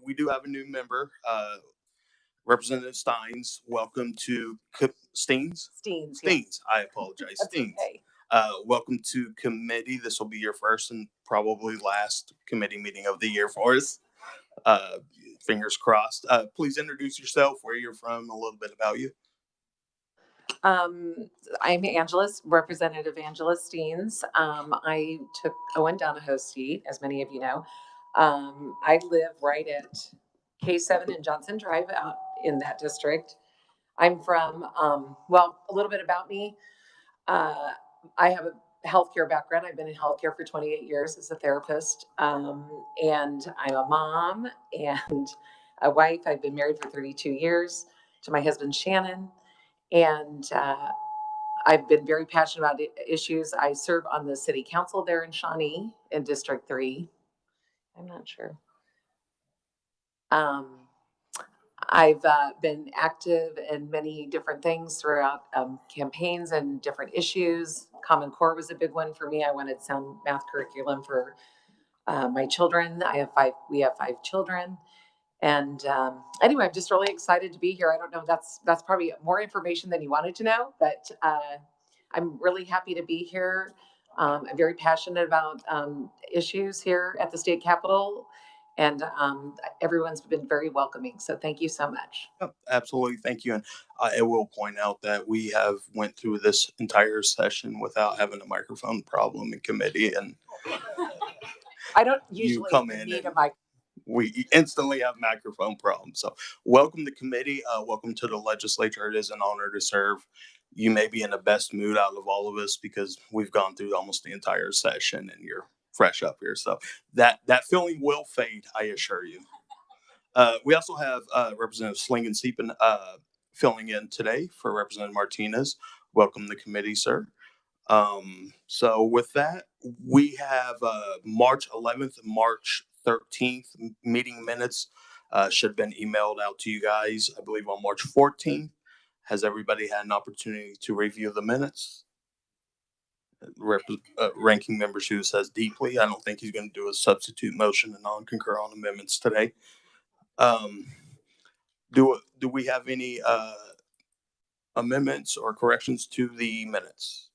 We do have a new member, Representative Steins. Welcome to Steens. Steens. Steens. Yeah. I apologize. Steens. Okay. Welcome to committee. This will be your first and probably last committee meeting of the year for us. Fingers crossed. Please introduce yourself, where you're from, a little bit about you. I'm Representative Angela Steens. I took Owen Donahoe's seat, as many of you know. I live right at K7 and Johnson Drive out in that district. I'm from, a little bit about me. I have a healthcare background. I've been in healthcare for 28 years as a therapist. And I'm a mom and a wife. I've been married for 32 years to my husband, Shannon. And I've been very passionate about issues. I serve on the city council there in Shawnee in District 3. I'm not sure. I've been active in many different things throughout campaigns and different issues. Common Core was a big one for me. I wanted sound math curriculum for my children. We have 5 children. And anyway, I'm just really excited to be here. I don't know, that's probably more information than you wanted to know, but I'm really happy to be here. I'm very passionate about issues here at the state capitol, and everyone's been very welcoming. So thank you so much. Oh, absolutely. Thank you. And I will point out that we have went through this entire session without having a microphone problem in committee. And I don't usually need a microphone. We instantly have microphone problems. So welcome to committee. Welcome to the legislature. It is an honor to serve. You may be in the best mood out of all of us because we've gone through almost the entire session and you're fresh up here. So that feeling will fade, I assure you. We also have Representative Slingon-Siepen filling in today for Representative Martinez. Welcome to committee, sir. So with that, we have March 11th and March 13th meeting minutes should have been emailed out to you guys, I believe, on March 14th. Has everybody had an opportunity to review the minutes? Ranking member Shu says deeply. I don't think he's going to do a substitute motion and non-concur on amendments today. Do we have any amendments or corrections to the minutes?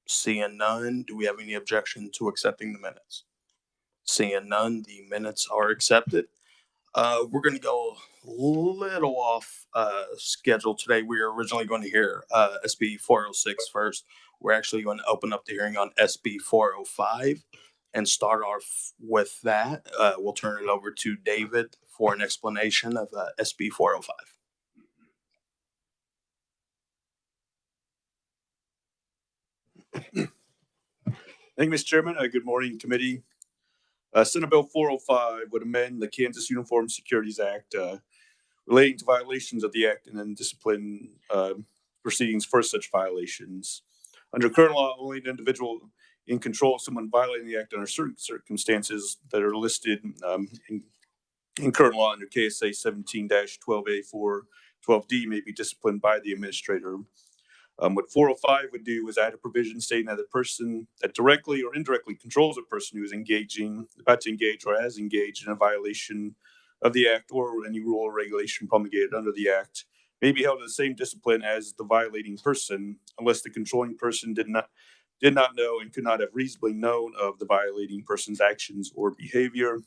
Seeing none, do we have any objection to accepting the minutes? Seeing none, the minutes are accepted. We're going to go a little off schedule today. We were originally going to hear SB 406 first. We're actually going to open up the hearing on SB 405 and start off with that. We'll turn it over to David for an explanation of SB 405. Thank you, Mr. Chairman. Good morning, committee. Senate Bill 405 would amend the Kansas Uniform Securities Act relating to violations of the act and then discipline proceedings for such violations. Under current law, only an individual in control of someone violating the act under certain circumstances that are listed in current law under KSA 17-12A4 12D may be disciplined by the administrator. What 405 would do is add a provision stating that a person that directly or indirectly controls a person who is about to engage or has engaged in a violation of the act or any rule or regulation promulgated under the act may be held to the same discipline as the violating person unless the controlling person did not know and could not have reasonably known of the violating person's actions or behavior.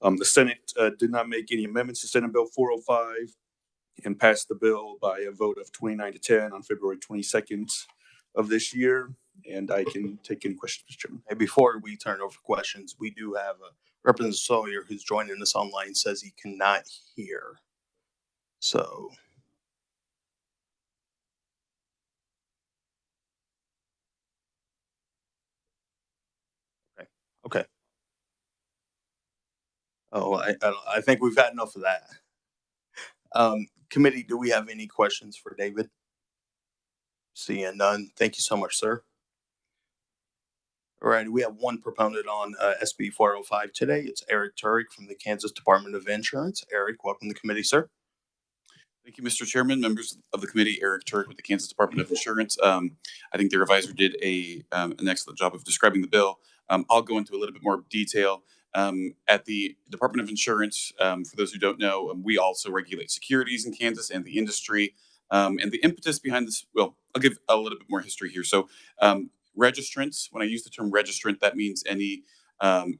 The Senate did not make any amendments to Senate Bill 405 and passed the bill by a vote of 29-10 on February 22nd of this year. And I can take any questions, Mr. Chairman. Hey, before we turn over questions, we do have Representative Sawyer, who's joining us online, says he cannot hear. So. Okay. Oh, I think we've had enough of that. Committee, do we have any questions for David? Seeing none. Thank you so much, sir. All right, we have one proponent on SB 405 today. It's Eric Turek from the Kansas Department of Insurance. Eric, welcome to the committee, sir. Thank you, Mr. Chairman, members of the committee. Eric Turek with the Kansas Department of Insurance. I think the revisor did an excellent job of describing the bill. I'll go into a little bit more detail. At the Department of Insurance, for those who don't know, we also regulate securities in Kansas and the industry. And the impetus behind this, well, I'll give a little bit more history here. So, registrants, when I use the term registrant, that means any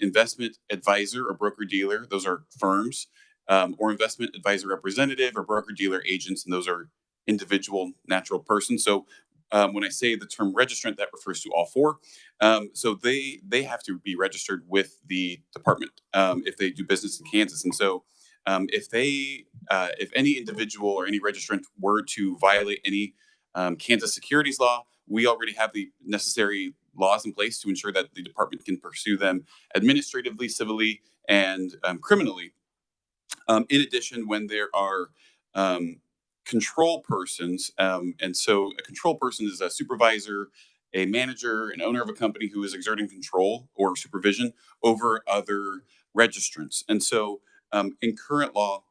investment advisor or broker dealer, those are firms, or investment advisor representative or broker dealer agents, and those are individual natural persons. So, when I say the term registrant, that refers to all four. So they have to be registered with the department if they do business in Kansas. And so if any individual or any registrant were to violate any Kansas securities law, we already have the necessary laws in place to ensure that the department can pursue them administratively, civilly, and criminally. In addition, when there are control persons, and so a control person is a supervisor, a manager, an owner of a company who is exerting control or supervision over other registrants. And so in current law,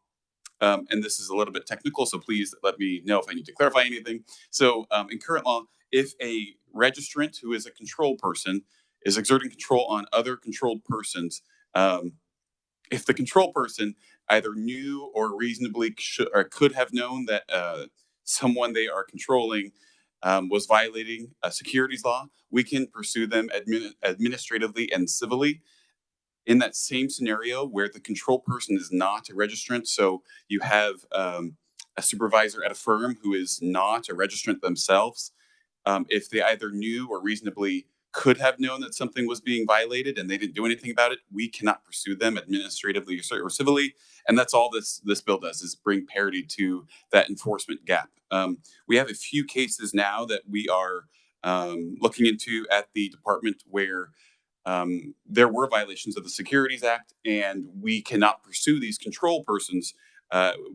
and this is a little bit technical, so please let me know if I need to clarify anything. So in current law, if a registrant who is a control person is exerting control on other controlled persons, if the control person either knew or reasonably should or could have known that someone they are controlling was violating a securities law, we can pursue them administratively and civilly. In that same scenario where the control person is not a registrant, so you have a supervisor at a firm who is not a registrant themselves, if they either knew or reasonably could have known that something was being violated and they didn't do anything about it, we cannot pursue them administratively or civilly. And that's all this bill does, is bring parity to that enforcement gap. We have a few cases now that we are looking into at the department where there were violations of the Securities Act, and we cannot pursue these control persons,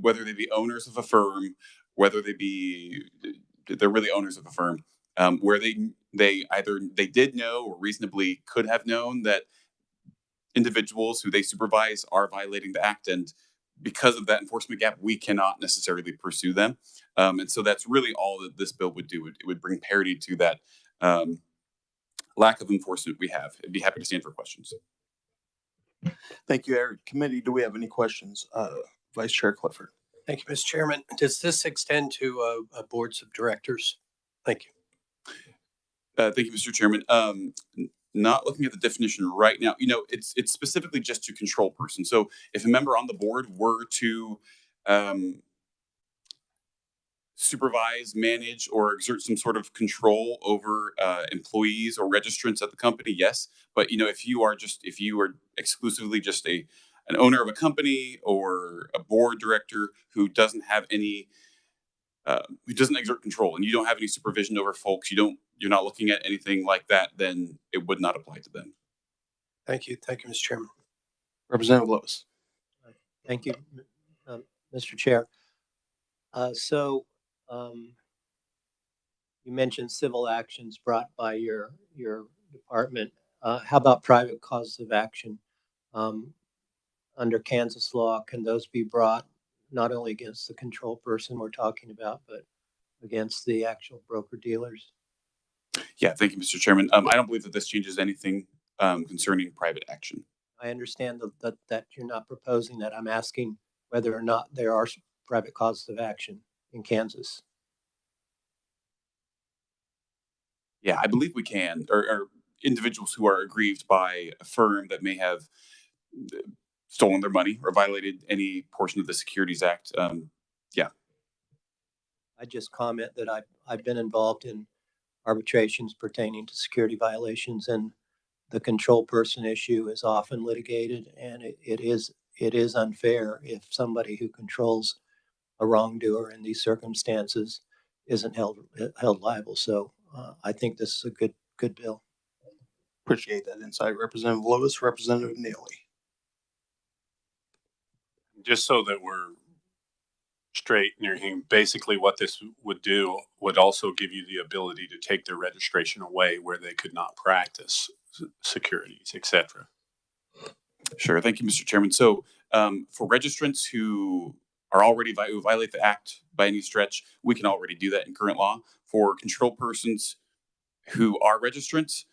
whether they be owners of a firm, whether they're really owners of a firm, where they either they did know or reasonably could have known that individuals who they supervise are violating the act, and because of that enforcement gap, we cannot necessarily pursue them. And so that's really all that this bill would do. It would bring parity to that lack of enforcement we have. I'd be happy to stand for questions. Thank you, Eric. Committee, do we have any questions? Vice Chair Clifford. Thank you, Mr. Chairman. Does this extend to boards of directors? Thank you. Thank you, Mr. Chairman. Not looking at the definition right now. You know, it's specifically just to control persons. So if a member on the board were to supervise, manage, or exert some sort of control over employees or registrants at the company, yes. But you know, if you are exclusively just an owner of a company or a board director who doesn't have any, who doesn't exert control, and you don't have any supervision over folks, you're not looking at anything like that, then it would not apply to them. Thank you. Thank you, Mr. Chairman. Representative Lewis. Thank you, Mr. Chair. You mentioned civil actions brought by your department. How about private causes of action? Under Kansas law, can those be brought not only against the control person we're talking about, but against the actual broker dealers? Yeah, thank you, Mr. Chairman. I don't believe that this changes anything concerning private action. I understand that you're not proposing that. I'm asking whether or not there are private causes of action in Kansas. Yeah, I believe we can, or individuals who are aggrieved by a firm that may have stolen their money or violated any portion of the Securities Act. Yeah. I just comment that I've been involved in arbitrations pertaining to security violations, and the control person issue is often litigated, and it is unfair if somebody who controls a wrongdoer in these circumstances isn't held liable. So I think this is a good bill. Appreciate that insight, Representative Lewis. Representative Neely. Just so that we're straight and everything, basically what this would do would also give you the ability to take their registration away where they could not practice securities, etc. Sure. Thank you, Mr. Chairman. So for registrants who are already who violate the act by any stretch, we can already do that in current law. For control persons who are registrants,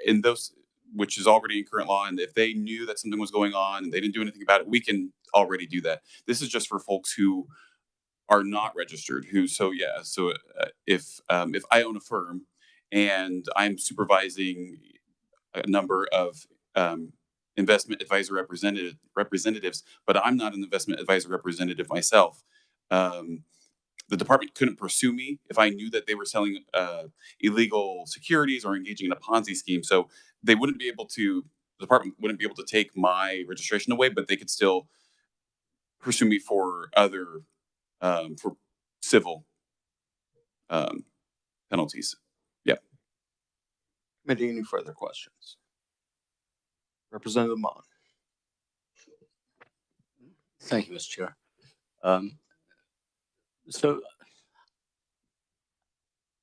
in those, which is already in current law. And if they knew that something was going on and they didn't do anything about it, we can already do that. This is just for folks who are not registered. So if I own a firm and I'm supervising a number of investment advisor representatives, but I'm not an investment advisor representative myself. The department couldn't pursue me if I knew that they were selling illegal securities or engaging in a Ponzi scheme. So they wouldn't be able to. The department wouldn't be able to take my registration away, but they could still pursue me for other for civil penalties. Yeah. Committee, any further questions? Representative Mon. Thank you, Mr. Chair. So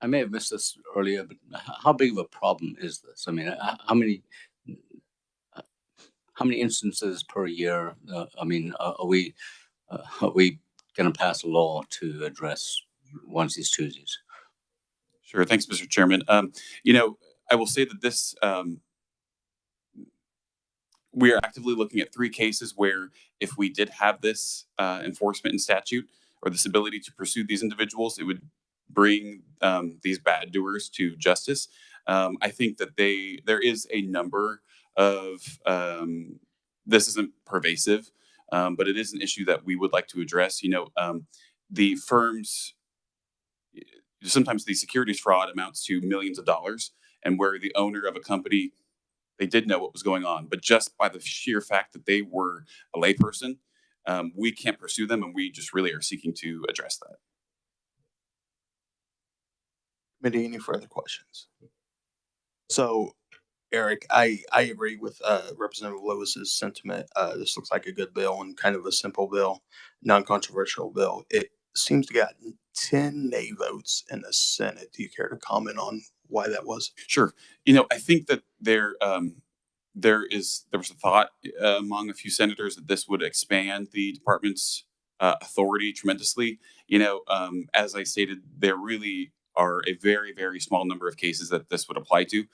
I may have missed this earlier, but how big of a problem is this? I mean, how many instances per year? Are we going to pass a law to address onesies, twosies? Sure. Thanks, Mr. Chairman. I will say that this we are actively looking at 3 cases where if we did have this enforcement in statute or this ability to pursue these individuals, it would bring these bad doers to justice. I think that there is a number of this isn't pervasive, but it is an issue that we would like to address. The firms, sometimes the securities fraud amounts to millions of dollars, and where the owner of a company, they did know what was going on, but just by the sheer fact that they were a layperson, we can't pursue them, and we just really are seeking to address that. Committee, any further questions? So, Eric, I agree with Representative Lewis's sentiment. This looks like a good bill and kind of a simple bill, non-controversial bill. It seems to get 10 nay votes in the Senate. Do you care to comment on why that was? Sure. I think that there was a thought among a few senators that this would expand the department's authority tremendously. As I stated, there really are a very, very small number of cases that this would apply to.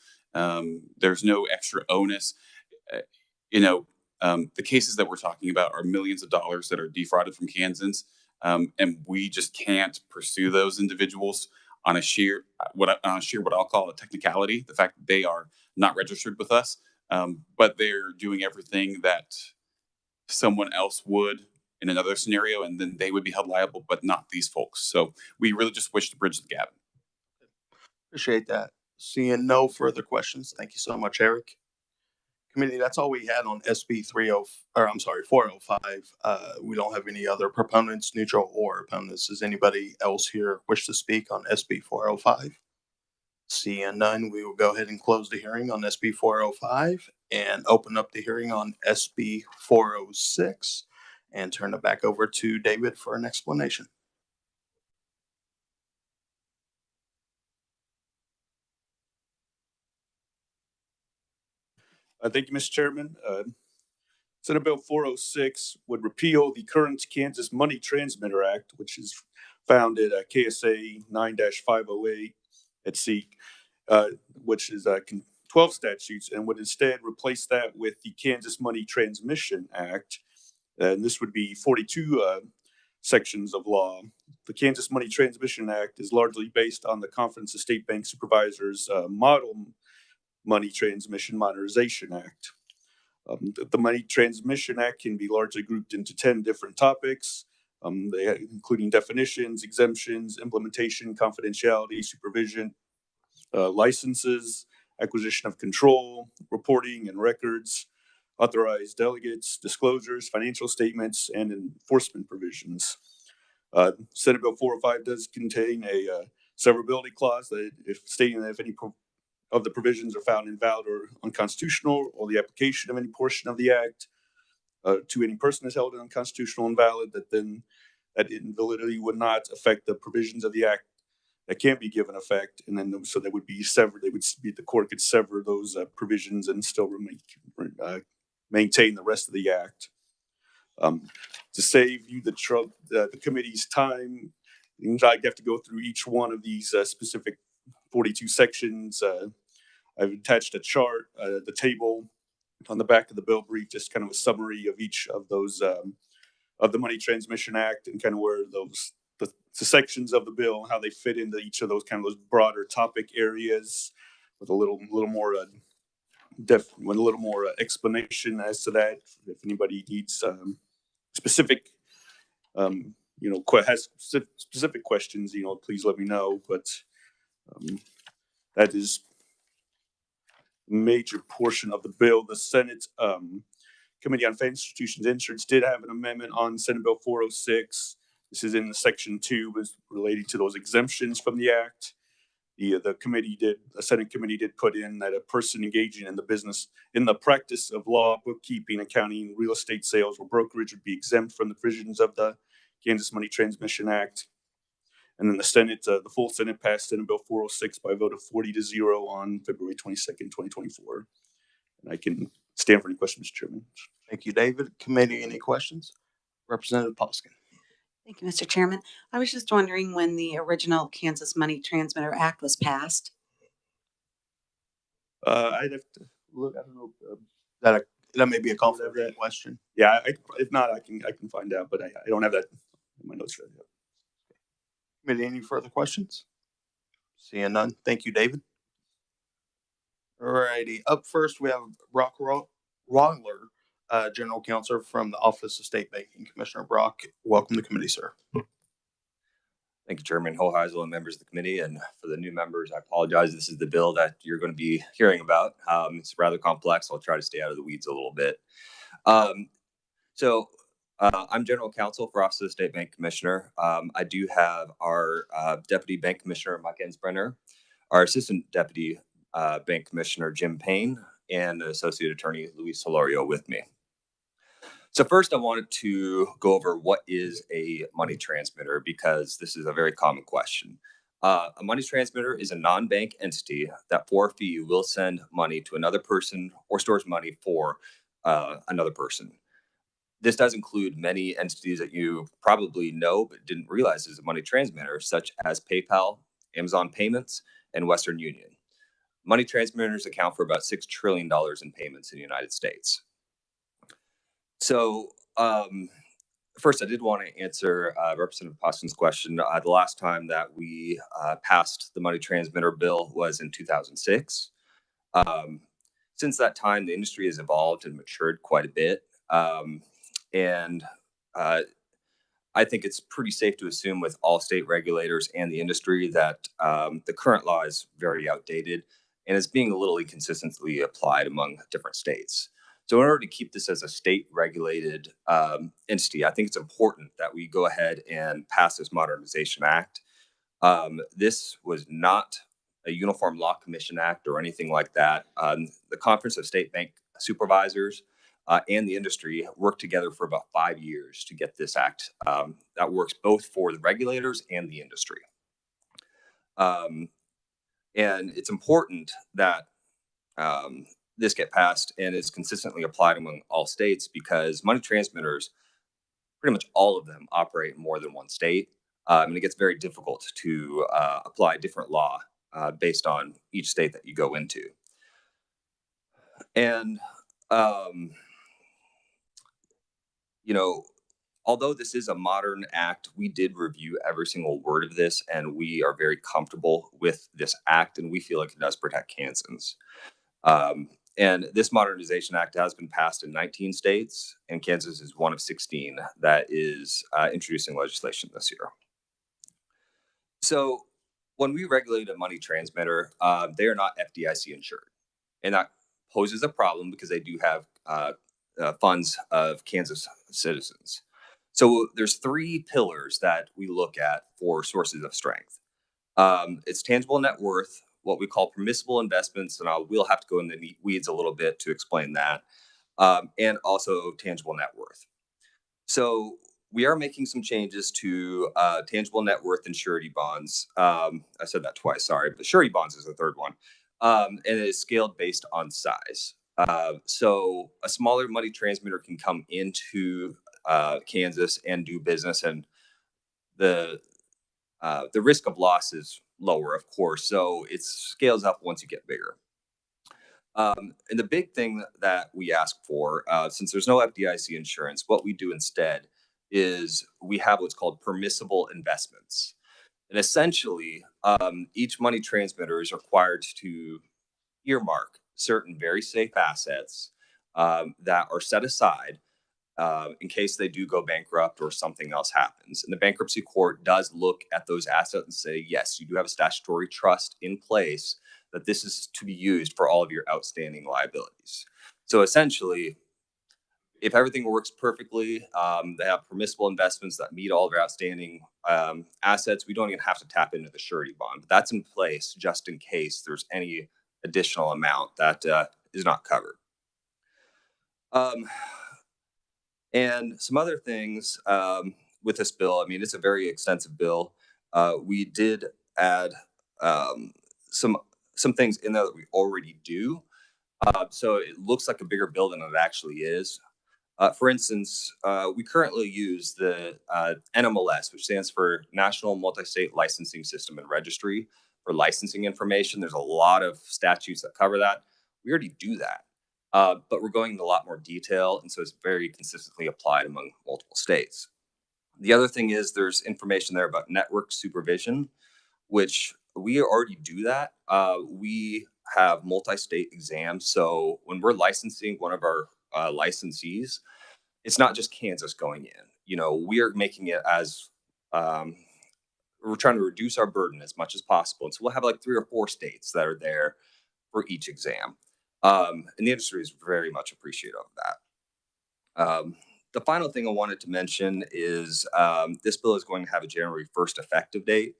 There's no extra onus. The cases that we're talking about are millions of dollars that are defrauded from Kansans, and we just can't pursue those individuals on a sheer what I'll call a technicality. The fact that they are not registered with us, but they're doing everything that someone else would in another scenario, and then they would be held liable, but not these folks. So we really just wish to bridge the gap. Appreciate that. Seeing no further questions, thank you so much, Eric. Committee, that's all we had on SB 405. We don't have any other proponents, neutral or opponents. Does anybody else here wish to speak on SB 405? Seeing none, we will go ahead and close the hearing on SB 405 and open up the hearing on SB 406 and turn it back over to David for an explanation. Thank you, Mr. Chairman. Senate Bill 406 would repeal the current Kansas Money Transmitter Act, which is found at KSA 9-508 at SEEK, which is 12 statutes, and would instead replace that with the Kansas Money Transmission Act. And this would be 42 sections of law. The Kansas Money Transmission Act is largely based on the Conference of State Bank Supervisors Model Money Transmission Modernization Act. The Money Transmission Act can be largely grouped into 10 different topics, including definitions, exemptions, implementation, confidentiality, supervision, licenses, acquisition of control, reporting and records, authorized delegates, disclosures, financial statements, and enforcement provisions. Senate Bill 405 does contain a severability clause that stating that if any of the provisions are found invalid or unconstitutional, or the application of any portion of the act to any person is held unconstitutional and invalid, that invalidity would not affect the provisions of the act that can't be given effect, and then so they would be severed. The court could sever those provisions and still maintain the rest of the act. To save you the committee's time, I'd have to go through each one of these specific 42 sections. I've attached a chart, the table on the back of the bill brief, just kind of a summary of each of those of the Money Transmission Act and kind of where the sections of the bill, how they fit into each of those kind of those broader topic areas, with a little more with a little more explanation as to that. If anybody needs specific, has specific questions, please let me know. But that is a major portion of the bill. The Senate Committee on Financial Institutions Insurance did have an amendment on Senate Bill 406. This is in the section 2, was relating to those exemptions from the act. The Senate committee did put in that a person engaging in the practice of law, bookkeeping, accounting, real estate sales, or brokerage would be exempt from the provisions of the Kansas Money Transmission Act. And then the full Senate passed Senate Bill 406 by a vote of 40-0 on February 22nd, 2024. And I can stand for any questions, Mr. Chairman. Thank you, David. Committee, any questions? Representative Poskin. Thank you, Mr. Chairman. I was just wondering when the original Kansas Money Transmitter Act was passed. I'd have to look. I don't know. That may be a conflict question. Yeah, if not, I can find out, but I don't have that in my notes right now. Committee, any further questions? Seeing none. Thank you, David. All righty. Up first, we have Brock Rottler, General Counsel from the Office of State Banking. Commissioner Brock, welcome to committee, sir. Thank you, Chairman Hoheisel and members of the committee. And for the new members, I apologize. This is the bill that you're going to be hearing about. It's rather complex. I'll try to stay out of the weeds a little bit. I'm General Counsel for Office of the State Bank Commissioner. I do have our Deputy Bank Commissioner, Mike Ensbrenner, our Assistant Deputy Bank Commissioner, Jim Payne, and Associate Attorney Luis Solorio with me. So first, I wanted to go over what is a money transmitter, because this is a very common question. A money transmitter is a non-bank entity that for a fee will send money to another person or stores money for another person. This does include many entities that you probably know but didn't realize is a money transmitter, such as PayPal, Amazon Payments, and Western Union. Money transmitters account for about $6 trillion in payments in the United States. So first, I did want to answer Representative Poston's question. The last time that we passed the money transmitter bill was in 2006. Since that time, the industry has evolved and matured quite a bit. I think it's pretty safe to assume with all state regulators and the industry that the current law is very outdated and is being a little inconsistently applied among different states. So in order to keep this as a state-regulated entity, I think it's important that we go ahead and pass this Modernization Act. This was not a Uniform Law Commission Act or anything like that. The Conference of State Bank Supervisors and the industry worked together for about 5 years to get this act that works both for the regulators and the industry. And it's important that this get passed and is consistently applied among all states, because money transmitters, pretty much all of them, operate in more than one state. And it gets very difficult to apply different law based on each state that you go into. And, although this is a modern act, we did review every single word of this, and we are very comfortable with this act, and we feel like it does protect Kansans. And this Modernization Act has been passed in 19 states, and Kansas is one of 16 that is introducing legislation this year. So when we regulate a money transmitter, they are not FDIC insured. And that poses a problem because they do have funds of Kansas citizens. So there's 3 pillars that we look at for sources of strength. It's tangible net worth, what we call permissible investments, and we'll have to go in the weeds a little bit to explain that, and also tangible net worth. So we are making some changes to tangible net worth and surety bonds. I said that twice, sorry, but surety bonds is the third one, and it is scaled based on size. So a smaller money transmitter can come into Kansas and do business, and the risk of loss is lower, of course. So it scales up once you get bigger. And the big thing that we ask for, since there's no FDIC insurance, what we do instead is we have what's called permissible investments. And essentially, each money transmitter is required to earmark certain very safe assets that are set aside in case they do go bankrupt or something else happens. And the bankruptcy court does look at those assets and say, yes, you do have a statutory trust in place that this is to be used for all of your outstanding liabilities. So essentially, if everything works perfectly, they have permissible investments that meet all of our outstanding assets, we don't even have to tap into the surety bond. But that's in place just in case there's any additional amount that is not covered. And some other things with this bill, I mean, it's a very extensive bill. We did add some things in there that we already do. So it looks like a bigger bill than it actually is. For instance, we currently use the NMLS, which stands for National Multi-State Licensing System and Registry for licensing information. There's a lot of statutes that cover that. We already do that. But we're going into a lot more detail, and so it's very consistently applied among multiple states. The other thing is there's information there about network supervision, which we already do that. We have multi-state exams, so when we're licensing one of our licensees, it's not just Kansas going in. You know, we are making it as we're trying to reduce our burden as much as possible, and so we'll have like 3 or 4 states that are there for each exam. And the industry is very much appreciative of that. The final thing I wanted to mention is this bill is going to have a January 1st effective date.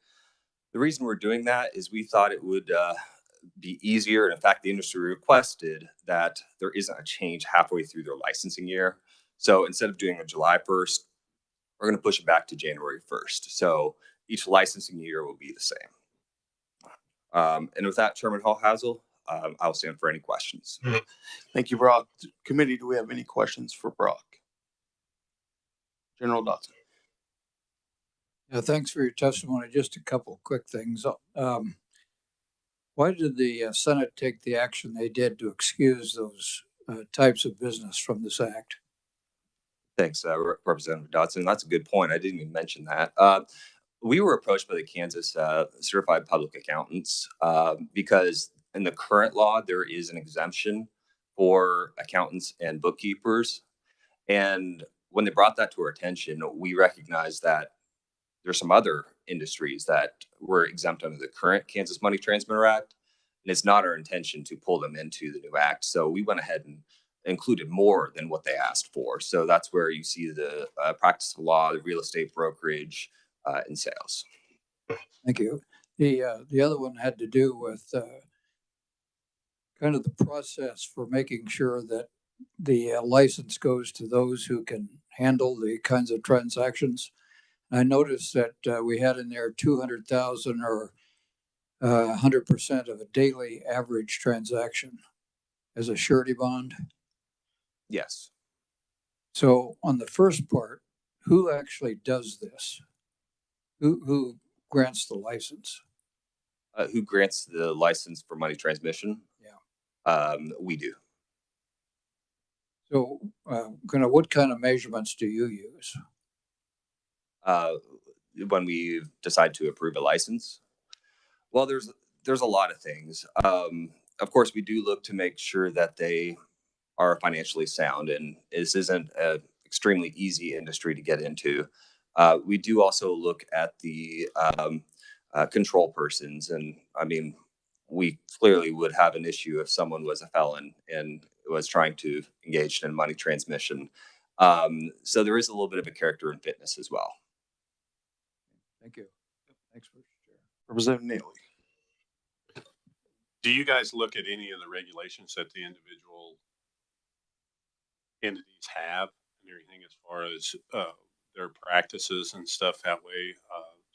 The reason we're doing that is we thought it would be easier. And in fact, the industry requested that there isn't a change halfway through their licensing year. So instead of doing a July 1st, we're going to push it back to January 1st. So each licensing year will be the same. And with that, Chairman Hall-Hazel, I'll stand for any questions. Thank you, Brock. Committee, do we have any questions for Brock? General Dotson. Yeah, thanks for your testimony. Just a couple quick things. Why did the Senate take the action they did to excuse those types of business from this act? Thanks, Representative Dotson. That's a good point. I didn't even mention that. We were approached by the Kansas Certified Public Accountants because in the current law, there is an exemption for accountants and bookkeepers. And when they brought that to our attention, we recognized that there's some other industries that were exempt under the current Kansas Money Transmitter Act. And it's not our intention to pull them into the new act. So we went ahead and included more than what they asked for. So that's where you see the practice of law, the real estate brokerage, and sales. Thank you. The other one had to do with kind of the process for making sure that the license goes to those who can handle the kinds of transactions. I noticed that we had in there 200,000 or 100% of a daily average transaction as a surety bond. Yes. So on the first part, who actually does this? Who grants the license? Who grants the license for money transmission? Yeah. We do. So what kind of measurements do you use? When we decide to approve a license? Well, there's a lot of things. Of course, we do look to make sure that they are financially sound, and this isn't an extremely easy industry to get into. We do also look at the control persons, and I mean, we clearly would have an issue if someone was a felon and was trying to engage in money transmission. So there is a little bit of a character and fitness as well. Thank you. Thanks, Mr. Chair. Representative Neely. Do you guys look at any of the regulations that the individual entities have and everything as far as their practices and stuff that way?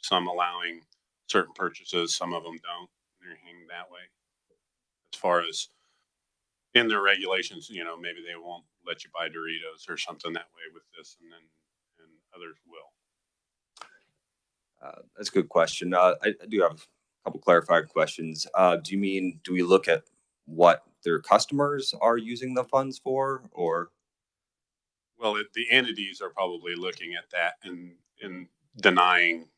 Some allowing certain purchases, some of them don't, and everything that way. As far as in their regulations, you know, maybe they won't let you buy Doritos or something that way with this, and others will. That's a good question. I do have a couple clarifying questions. Do you mean, do we look at what their customers are using the funds for, or? Well, the entities are probably looking at that and denying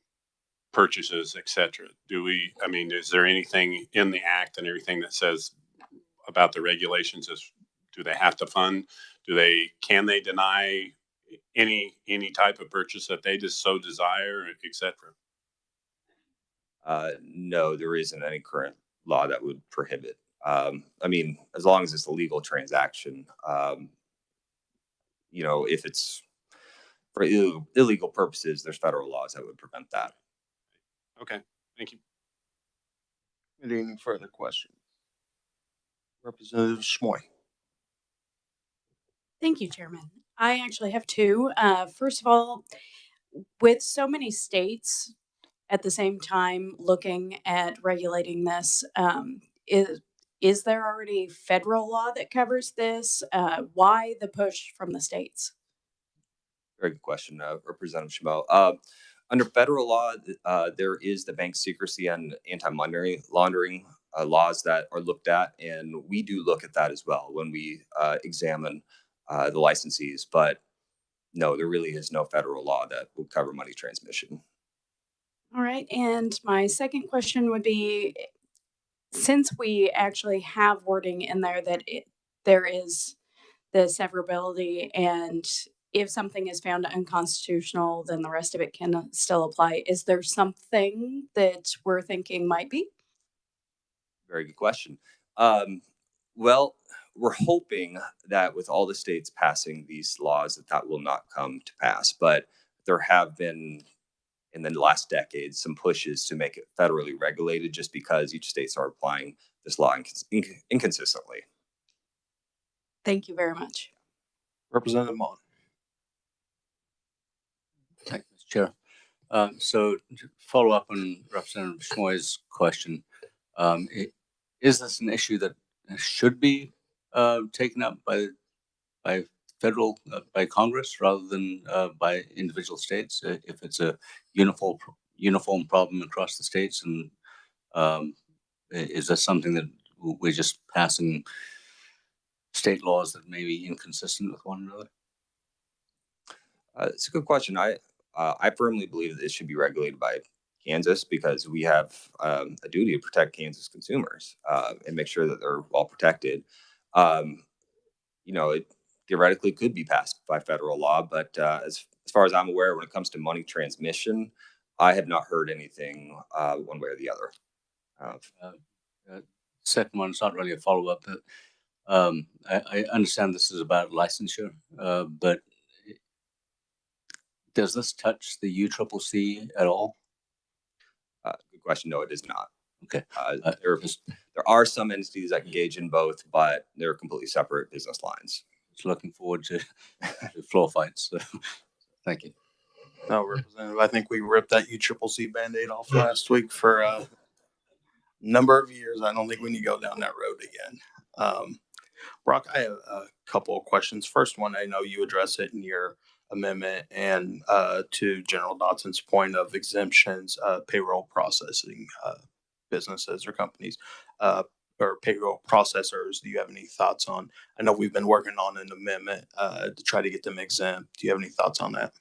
purchases, et cetera. I mean, is there anything in the act and everything that says about the regulations do they have to fund? Can they deny any type of purchase that they just so desire, et cetera? No, there isn't any current law that would prohibit. I mean, as long as it's a legal transaction, if it's for illegal purposes, there's federal laws that would prevent that. Okay, thank you. Any further questions? Representative Schmoy. Thank you, Chairman. I actually have two. First of all, with so many states at the same time looking at regulating this, is there already federal law that covers this? Why the push from the states? Very good question, Representative Schmo. Under federal law, there is the bank secrecy and anti-money laundering laws that are looked at, and we do look at that as well when we examine the licensees. But no, there really is no federal law that will cover money transmission. All right. And my second question would be, since we actually have wording in there that there is the severability, and if something is found unconstitutional, then the rest of it can still apply. Is there something that we're thinking might be? Very good question. Well, we're hoping that with all the states passing these laws, that will not come to pass. But there have been, in the last decade, some pushes to make it federally regulated just because each states are applying this law inconsistently. Thank you very much. Representative Mon. Thank you, Mr. Chair. So to follow up on Representative Schmoy's question, is this an issue that should be taken up by federal, by Congress rather than by individual states? If it's a uniform problem across the states, and is this something that we're just passing state laws that may be inconsistent with one another? It's a good question. I firmly believe that it should be regulated by Kansas because we have a duty to protect Kansas consumers and make sure that they're well protected. It theoretically could be passed by federal law, but as far as I'm aware, when it comes to money transmission, I have not heard anything one way or the other. Second one is not really a follow-up, but I understand this is about licensure, but does this touch the UCCC at all? Good question. No, it does not. Okay. There are some entities that engage in both, but they're completely separate business lines. Just looking forward to floor fights. So, thank you. No, Representative, I think we ripped that UCCC Band-Aid off last week for a number of years. I don't think we need to go down that road again. Brock, I have a couple of questions. First one, I know you address it in your amendment, and to General Dotson's point of exemptions, payroll processing businesses or companies or payroll processors. Do you have any thoughts on? I know we've been working on an amendment to try to get them exempt. Do you have any thoughts on that?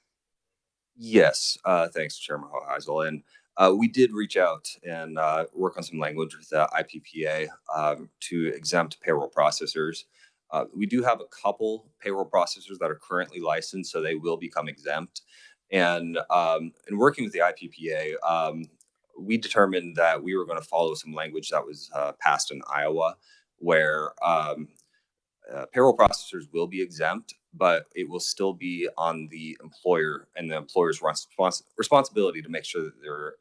Yes, thanks, Chairman Heisel. And we did reach out and work on some language with the IPPA to exempt payroll processors. We do have a couple payroll processors that are currently licensed, so they will become exempt. And in working with the IPPA, we determined that we were going to follow some language that was passed in Iowa, where payroll processors will be exempt, but it will still be on the employer and the employer's responsibility to make sure that their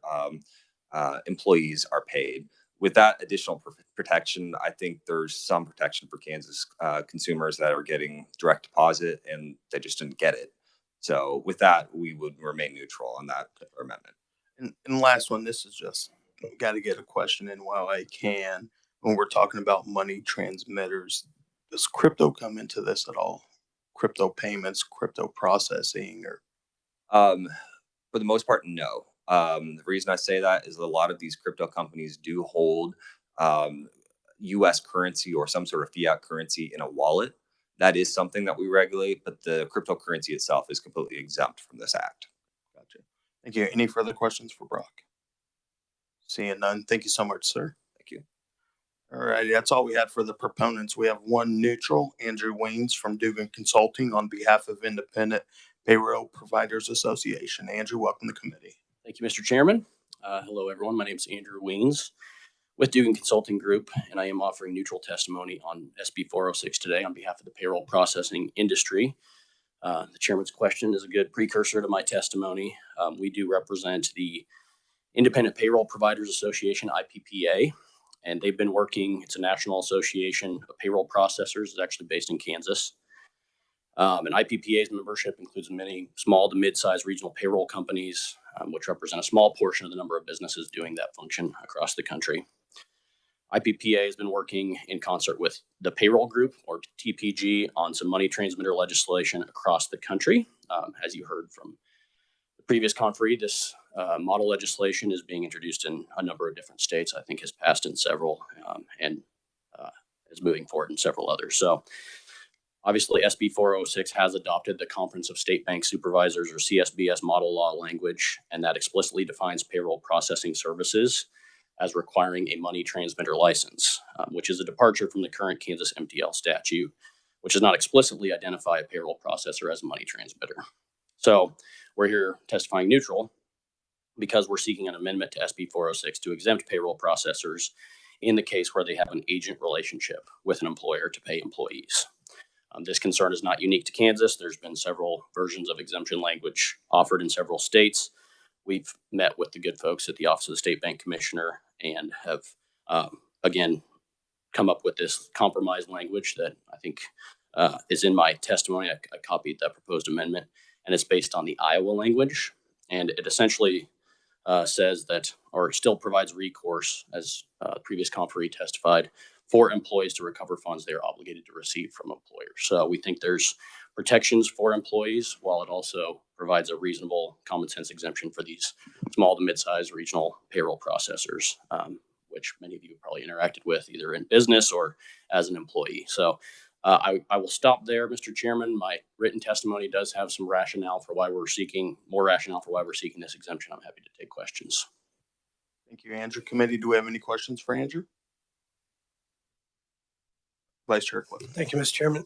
employees are paid. With that additional protection, I think there's some protection for Kansas consumers that are getting direct deposit and they just didn't get it. So with that, we would remain neutral on that amendment. And last one, this is just got to get a question in while I can. When we're talking about money transmitters, does crypto come into this at all? Crypto payments, crypto processing, or? For the most part, no. The reason I say that is a lot of these crypto companies do hold US currency or some sort of fiat currency in a wallet, that is something that we regulate, but the cryptocurrency itself is completely exempt from this act. Gotcha. Thank you. Any further questions for Brock? Seeing none, thank you so much, sir. Thank you. All right, that's all we had for the proponents. We have one neutral, Andrew Weens from Dugan Consulting on behalf of Independent Payroll Providers Association. Andrew, welcome to the committee. Thank you, Mr. Chairman. Hello, everyone. My name is Andrew Weens with Dugan Consulting Group, and I am offering neutral testimony on SB 406 today on behalf of the payroll processing industry. The chairman's question is a good precursor to my testimony. We do represent the Independent Payroll Providers Association, IPPA, and they've been working. It's a national association of payroll processors. It's actually based in Kansas. And IPPA's membership includes many small to mid-sized regional payroll companies, which represent a small portion of the number of businesses doing that function across the country. IPPA has been working in concert with the Payroll Group, or TPG, on some money transmitter legislation across the country. As you heard from the previous conferee, this model legislation is being introduced in a number of different states. I think has passed in several and is moving forward in several others. So obviously, SB 406 has adopted the Conference of State Bank Supervisors, or CSBS, model law language, and that explicitly defines payroll processing services as requiring a money transmitter license, which is a departure from the current Kansas MTL statute, which does not explicitly identify a payroll processor as a money transmitter. So we're here testifying neutral because we're seeking an amendment to SB 406 to exempt payroll processors in the case where they have an agent relationship with an employer to pay employees. This concern is not unique to Kansas. There's been several versions of exemption language offered in several states. We've met with the good folks at the Office of the State Bank Commissioner and have, again, come up with this compromise language that I think is in my testimony. I copied that proposed amendment, and it's based on the Iowa language. And it essentially says that, or still provides recourse, as previous conferee testified, for employees to recover funds they are obligated to receive from employers. So we think there's protections for employees, while it also provides a reasonable common sense exemption for these small to mid-sized regional payroll processors, which many of you probably interacted with either in business or as an employee. So I will stop there, Mr. Chairman. My written testimony does have some rationale for why we're seeking this exemption. I'm happy to take questions. Thank you, Andrew. Committee, do we have any questions for Andrew? Vice Chair Cliff. Thank you, Mr. Chairman.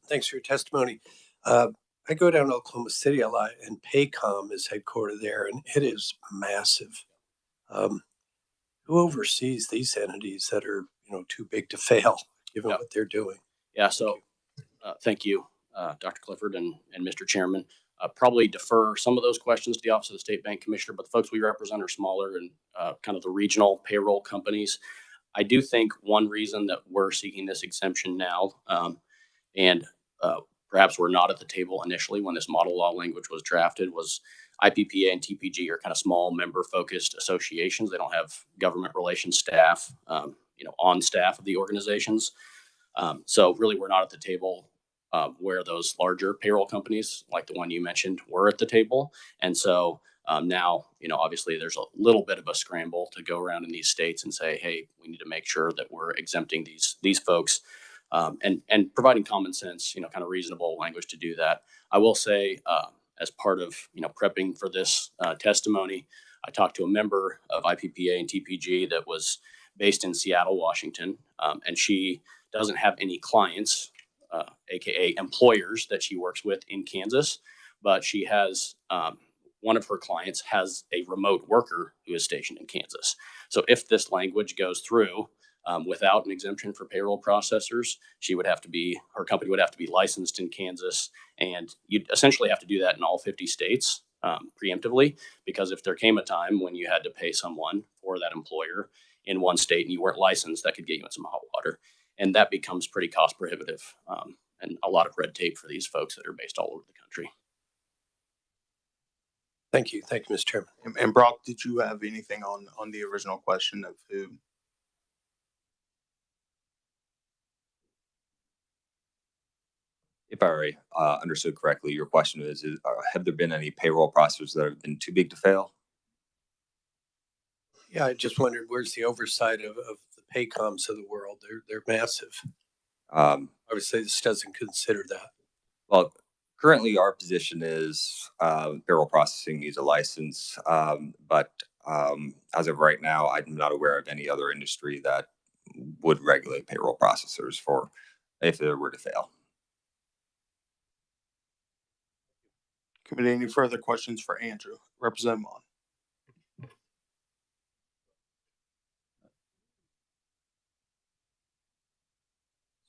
Thanks for your testimony. I go down to Oklahoma City a lot, and Paycom is headquartered there, and it is massive. Who oversees these entities that are, too big to fail, given what they're doing? Yeah. So, thank you, Dr. Clifford and Mr. Chairman. Probably defer some of those questions to the Office of the State Bank Commissioner, but the folks we represent are smaller and kind of the regional payroll companies. I do think one reason that we're seeking this exemption now, and perhaps we're not at the table initially when this model law language was drafted, was IPPA and TPG are kind of small member-focused associations. They don't have government relations staff, on staff of the organizations. So really, we're not at the table where those larger payroll companies, like the one you mentioned, were at the table. And so now, obviously there's a little bit of a scramble to go around in these states and say, hey, we need to make sure that we're exempting these folks and providing common sense, kind of reasonable language to do that. I will say, as part of, prepping for this testimony, I talked to a member of IPPA and TPG that was based in Seattle, Washington, and she doesn't have any clients, aka employers, that she works with in Kansas, but she has one of her clients has a remote worker who is stationed in Kansas. So if this language goes through without an exemption for payroll processors, her company would have to be licensed in Kansas, and you'd essentially have to do that in all 50 states preemptively, because if there came a time when you had to pay someone for that employer in one state and you weren't licensed, that could get you in some hot water. And that becomes pretty cost prohibitive and a lot of red tape for these folks that are based all over the country. Thank you. Thank you, Mr. Chairman. And Brock, did you have anything on the original question of who? If I understood correctly, your question is have there been any payroll processors that have been too big to fail? Yeah, I just wondered, where's the oversight of the Paycoms of the world. They're massive. Obviously, this doesn't consider that. Well, currently our position is payroll processing needs a license, but as of right now, I'm not aware of any other industry that would regulate payroll processors for if it were to fail. Committee, any further questions for Andrew? Representative Mon.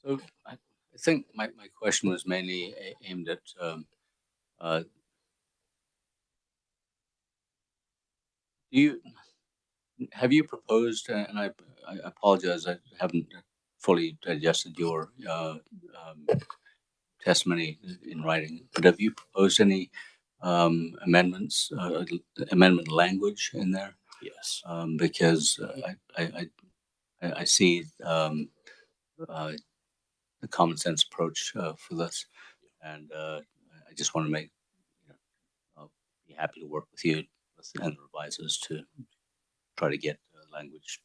So I think my question was mainly aimed at have you proposed, and I apologize, I haven't fully digested your testimony in writing, but have you proposed any amendments, amendment language in there? Yes. Because I see the common sense approach for this, and I just want to make, I'll be happy to work with you and the revisers to try to get language.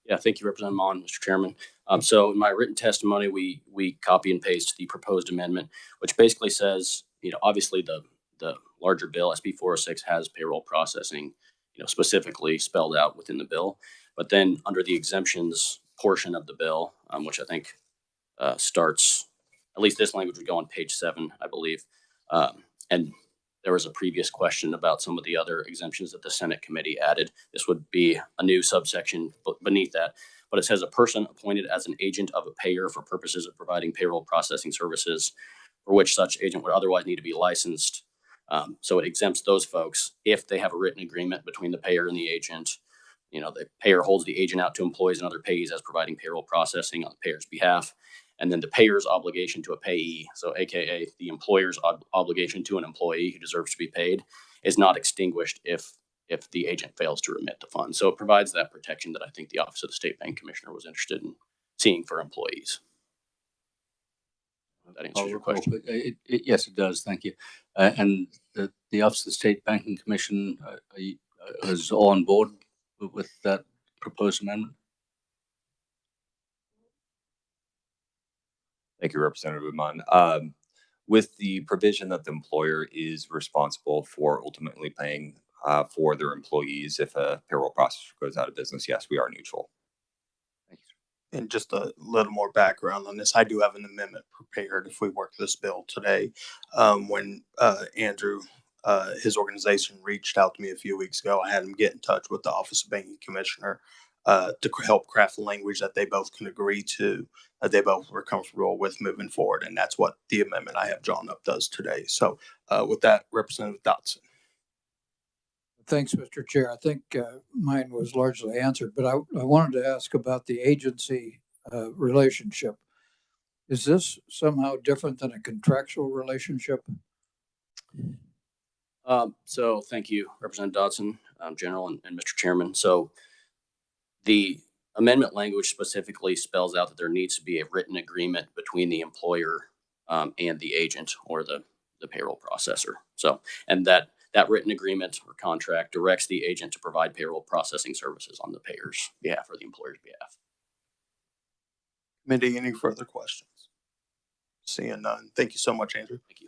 Yeah, thank you, Representative Mon, Mr. Chairman. So in my written testimony, we copy and paste the proposed amendment, which basically says, obviously the larger bill, SB 406, has payroll processing, specifically spelled out within the bill. But then under the exemptions portion of the bill, which I think starts, at least this language would go on page 7, I believe. And there was a previous question about some of the other exemptions that the Senate committee added. This would be a new subsection beneath that. But it says a person appointed as an agent of a payer for purposes of providing payroll processing services for which such agent would otherwise need to be licensed. So it exempts those folks if they have a written agreement between the payer and the agent. The payer holds the agent out to employees and other payees as providing payroll processing on the payer's behalf. And then the payer's obligation to a payee, so AKA the employer's obligation to an employee who deserves to be paid, is not extinguished if the agent fails to remit the funds. So it provides that protection that I think the Office of the State Bank Commissioner was interested in seeing for employees. That answers your question. Yes, it does. Thank you. And the Office of the State Banking Commission is all on board with that proposed amendment? Thank you, Representative Mon. With the provision that the employer is responsible for ultimately paying for their employees if a payroll processor goes out of business, yes, we are neutral. And just a little more background on this, I do have an amendment prepared if we work this bill today. When Andrew, his organization, reached out to me a few weeks ago, I had him get in touch with the Office of Banking Commissioner to help craft the language that they both can agree to, that they both were comfortable with moving forward. And that's what the amendment I have drawn up does today. So with that, Representative Dotson. Thanks, Mr. Chair. I think mine was largely answered, but I wanted to ask about the agency relationship. Is this somehow different than a contractual relationship? So thank you, Representative Dodson, General and Mr. Chairman. So the amendment language specifically spells out that there needs to be a written agreement between the employer and the agent or the payroll processor. So, and that written agreement or contract directs the agent to provide payroll processing services on the payer's behalf or the employer's behalf. Committee, any further questions? Seeing none. Thank you so much, Andrew. Thank you.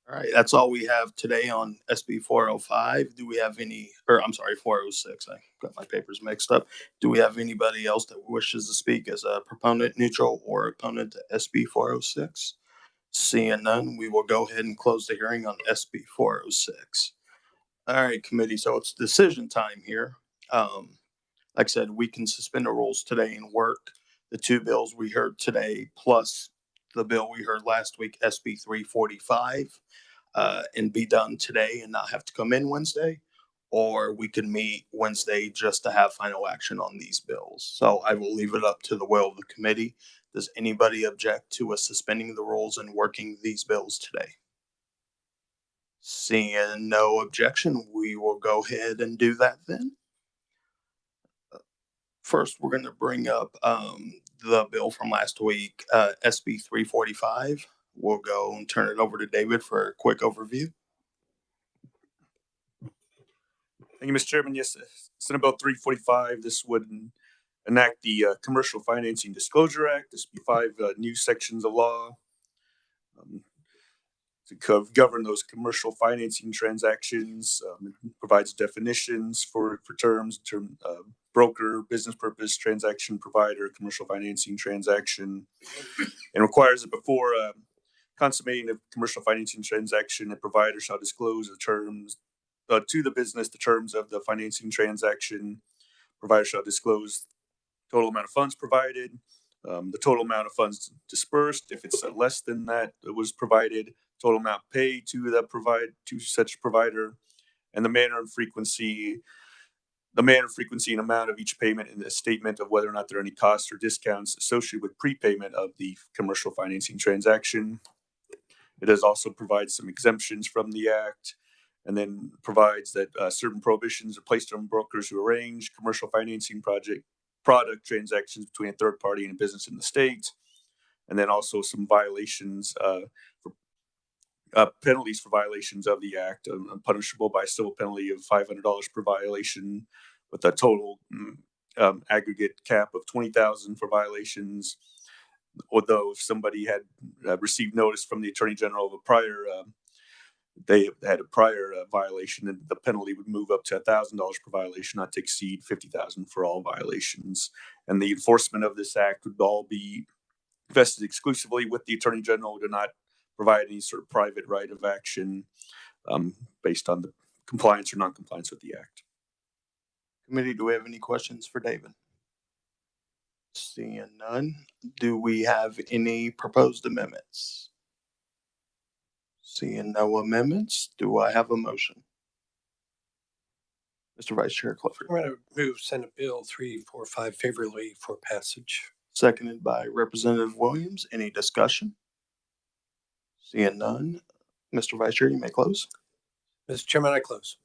All right, that's all we have today on SB 405. Do we have any, or I'm sorry, 406. I got my papers mixed up. Do we have anybody else that wishes to speak as a proponent, neutral, or opponent to SB 406? Seeing none, we will go ahead and close the hearing on SB 406. All right, committee, so it's decision time here. Like I said, we can suspend the rules today and work the two bills we heard today, plus the bill we heard last week, SB 345, and be done today and not have to come in Wednesday. Or we could meet Wednesday just to have final action on these bills. So I will leave it up to the will of the committee. Does anybody object to us suspending the rules and working these bills today? Seeing no objection, we will go ahead and do that then. First, we're going to bring up the bill from last week, SB 345. We'll go and turn it over to David for a quick overview. Thank you, Mr. Chairman. Yes, Senate Bill 345. This would enact the Commercial Financing Disclosure Act. This would be 5 new sections of law to govern those commercial financing transactions. It provides definitions for terms, broker, business purpose, transaction provider, commercial financing transaction, and requires that before consummating a commercial financing transaction, a provider shall disclose the terms to the business, the terms of the financing transaction. Provider shall disclose total amount of funds provided, the total amount of funds dispersed. If it's less than that was provided, total amount paid to such provider, and the manner and frequency and amount of each payment in a statement of whether or not there are any costs or discounts associated with prepayment of the commercial financing transaction. It does also provide some exemptions from the act, and then provides that certain prohibitions are placed on brokers who arrange commercial financing product transactions between a third party and a business in the state. And then also some violations penalties for violations of the act, punishable by a civil penalty of $500 per violation, with a total aggregate cap of $20,000 for violations. Although if somebody had received notice from the Attorney General of a prior they had a prior violation, and the penalty would move up to $1,000 per violation, not to exceed $50,000 for all violations. And the enforcement of this act would all be vested exclusively with the Attorney General, who do not provide any sort of private right of action based on the compliance or non-compliance with the act. Committee, do we have any questions for David? Seeing none, do we have any proposed amendments? Seeing no amendments, do I have a motion? Mr. Vice Chair Clifford. I'm going to move Senate Bill 345 favorably for passage. Seconded by Representative Williams. Any discussion? Seeing none, Mr. Vice Chair, you may close. Mr. Chairman, I close.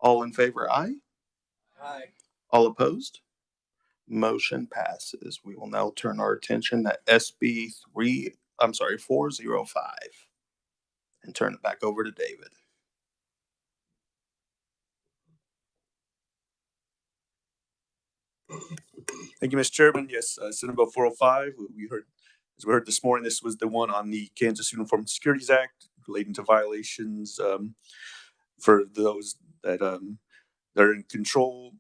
All in favor, aye. Aye. All opposed? Motion passes. We will now turn our attention to SB 405 and turn it back over to David. Thank you, Mr. Chairman. Yes, Senate Bill 405. As we heard this morning, this was the one on the Kansas Uniform Securities Act relating to violations for those that are in control.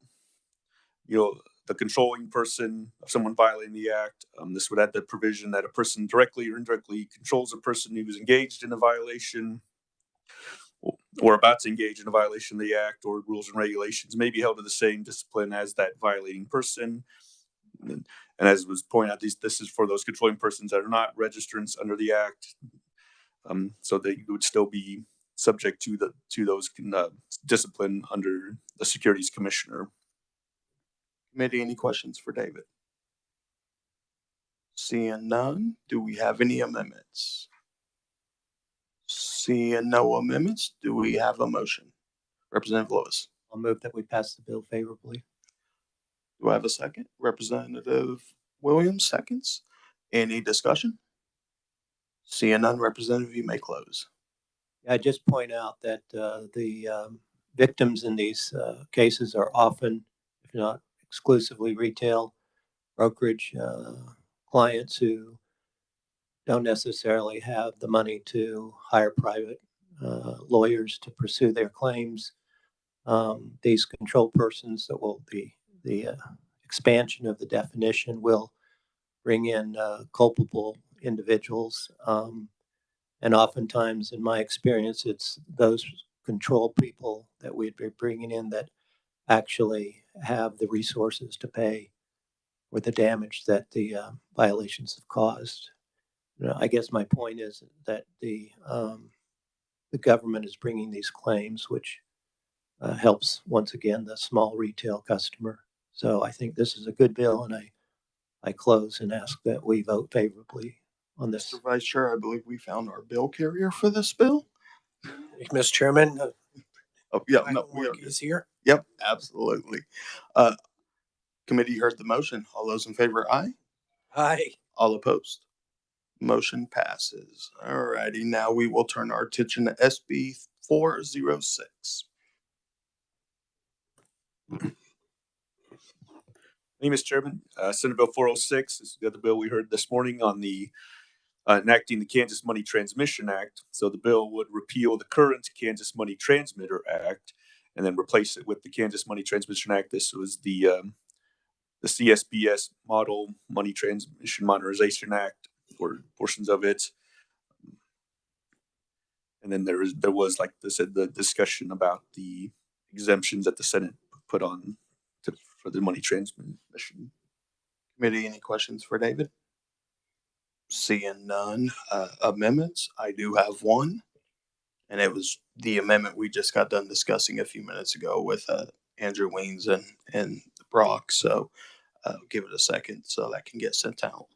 The controlling person of someone violating the act. This would add the provision that a person directly or indirectly controls a person who is engaged in a violation or about to engage in a violation of the act or rules and regulations may be held to the same discipline as that violating person. And as was pointed out, this is for those controlling persons that are not registrants under the act, so they would still be subject to those discipline under the Securities Commissioner. Committee, any questions for David? Seeing none, do we have any amendments? Seeing no amendments, do we have a motion? Representative Lewis. I'll move that we pass the bill favorably. Do I have a second? Representative Williams seconds. Any discussion? Seeing none, Representative, you may close. I just point out that the victims in these cases are often, if not exclusively, retail brokerage clients who don't necessarily have the money to hire private lawyers to pursue their claims. These control persons that will be the expansion of the definition will bring in culpable individuals. And oftentimes, in my experience, it's those control people that we'd be bringing in that actually have the resources to pay for the damage that the violations have caused. I guess my point is that the government is bringing these claims, which helps, once again, the small retail customer. So I think this is a good bill, and I close and ask that we vote favorably on this. Mr. Vice Chair, I believe we found our bill carrier for this bill. Mr. Chairman, He's here. Yep, absolutely. Committee heard the motion. All those in favor, aye. Aye. All opposed? Motion passes. All righty, now we will turn our attention to SB 406. Thank you, Mr. Chairman. Senate Bill 406 is the other bill we heard this morning on the enacting the Kansas Money Transmission Act. So the bill would repeal the current Kansas Money Transmitter Act and then replace it with the Kansas Money Transmission Act. This was the CSBS Model Money Transmission Modernization Act, or portions of it. And then there was, like I said, the discussion about the exemptions that the Senate put on for the money transmission. Committee, any questions for David? Seeing none. Amendments, I do have one. And it was the amendment we just got done discussing a few minutes ago with Andrew Weens and Brock. So give it a second so that can get sent out.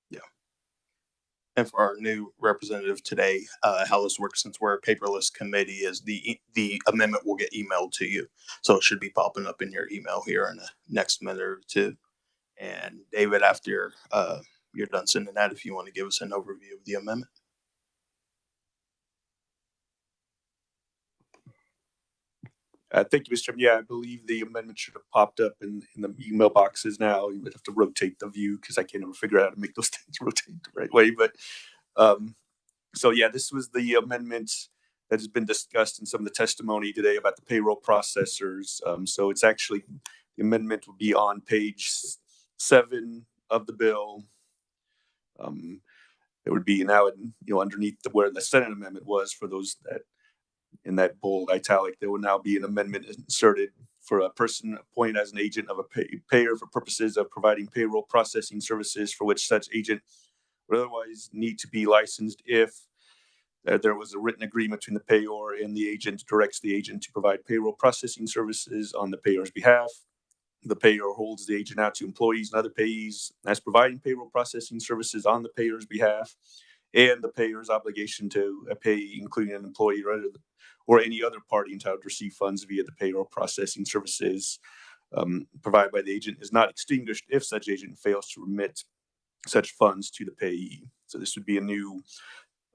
Yeah. And for our new representative today, how this works, since we're a paperless committee, is the amendment will get emailed to you. So it should be popping up in your email here in the next minute or two. And David, after you're done sending that, if you want to give us an overview of the amendment. Thank you, Mr. Chairman. Yeah, I believe the amendment should have popped up in the email boxes now. You would have to rotate the view because I can't ever figure out how to make those things rotate the right way. But so yeah, this was the amendment that has been discussed in some of the testimony today about the payroll processors. So it's actually, the amendment will be on page 7 of the bill. It would be now, underneath where the Senate amendment was, for those that in that bold italic, there will now be an amendment inserted for a person appointed as an agent of a payer for purposes of providing payroll processing services for which such agent would otherwise need to be licensed if there was a written agreement between the payor and the agent directs the agent to provide payroll processing services on the payor's behalf. The payor holds the agent out to employees and other payees as providing payroll processing services on the payor's behalf, and the payor's obligation to a payee, including an employee or any other party entitled to receive funds via the payroll processing services provided by the agent, is not extinguished if such agent fails to remit such funds to the payee. So this would be a new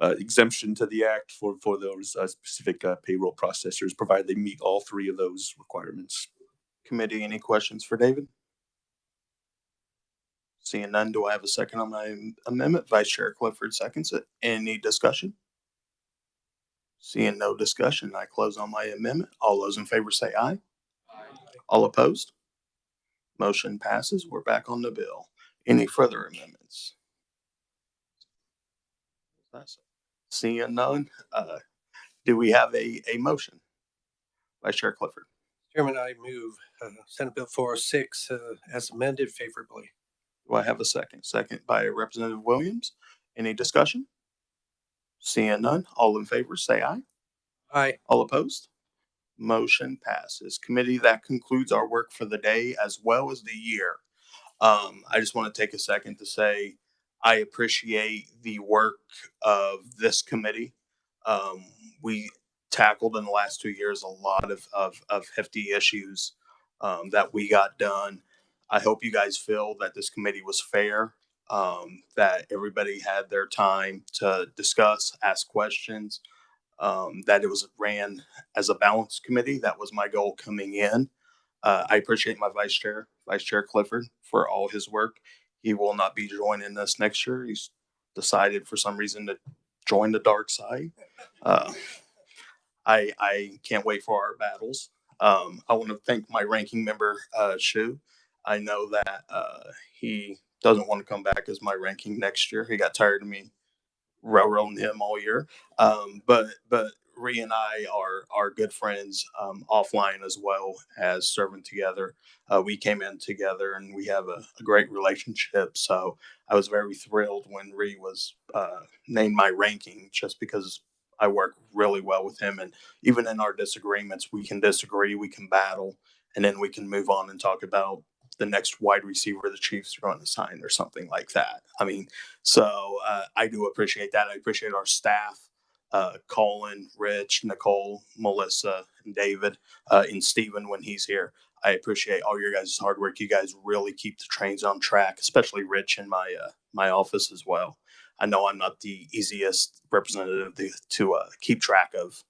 exemption to the act for those specific payroll processors, provided they meet all 3 of those requirements. Committee, any questions for David? Seeing none, do I have a second on my amendment? Vice Chair Clifford seconds it. Any discussion? Seeing no discussion, I close on my amendment. All those in favor say aye. Aye. All opposed? Motion passes. We're back on the bill. Any further amendments? Seeing none, do we have a motion? Vice Chair Clifford. Chairman, I move Senate Bill 406 as amended favorably. Do I have a second? Second by Representative Williams. Any discussion? Seeing none, all in favor say aye. Aye. All opposed? Motion passes. Committee, that concludes our work for the day as well as the year. I just want to take a second to say I appreciate the work of this committee. We tackled in the last 2 years a lot of hefty issues that we got done. I hope you guys feel that this committee was fair, that everybody had their time to discuss, ask questions, that it was ran as a balanced committee. That was my goal coming in. I appreciate my Vice Chair Clifford, for all his work. He will not be joining us next year. He's decided for some reason to join the dark side. I can't wait for our battles. I want to thank my ranking member, Shu. I know that he doesn't want to come back as my ranking next year. He got tired of me railroading him all year. But Ree and I are good friends offline as well as serving together. We came in together and we have a great relationship. So I was very thrilled when Ree was named my ranking, just because I work really well with him. And even in our disagreements, we can disagree, we can battle, and then we can move on and talk about the next wide receiver the Chiefs are going to sign or something like that. I mean, so I do appreciate that. I appreciate our staff, Colin, Rich, Nicole, Melissa, and David, and Stephen when he's here. I appreciate all your guys' hard work. You guys really keep the trains on track, especially Rich in my office as well. I know I'm not the easiest representative to keep track of.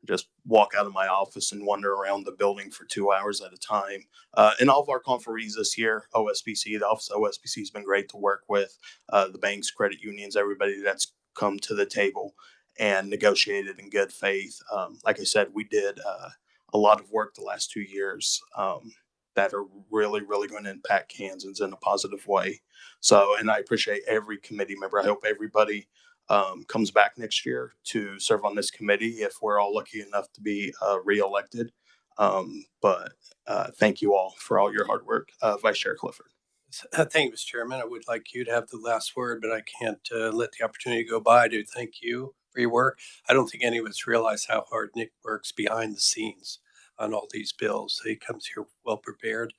Just walk out of my office and wander around the building for 2 hours at a time. And all of our conferees this year, OSBC, the Office of OSBC has been great to work with. The banks, credit unions, everybody that's come to the table and negotiated in good faith. Like I said, we did a lot of work the last 2 years that are really, really going to impact Kansans in a positive way. So, and I appreciate every committee member. I hope everybody comes back next year to serve on this committee if we're all lucky enough to be reelected. But thank you all for all your hard work. Vice Chair Clifford. Thank you, Mr. Chairman. I would like you to have the last word, but I can't let the opportunity go by to thank you for your work. I don't think any of us realize how hard Nick works behind the scenes on all these bills. He comes here well prepared.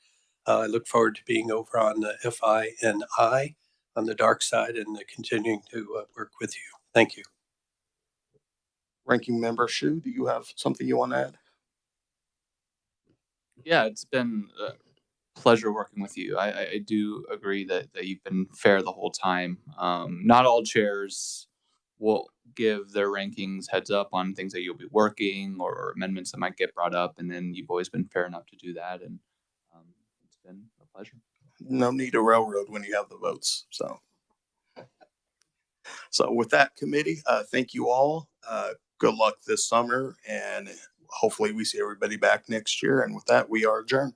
I look forward to being over on FI and I on the dark side and continuing to work with you. Thank you. Ranking Member Shu, do you have something you want to add? Yeah, it's been a pleasure working with you. I do agree that you've been fair the whole time. Not all chairs will give their rankings heads up on things that you'll be working or amendments that might get brought up, and then you've always been fair enough to do that, and it's been a pleasure. No need to railroad when you have the votes. So with that, committee, thank you all. Good luck this summer, and hopefully we see everybody back next year. And with that, we are adjourned.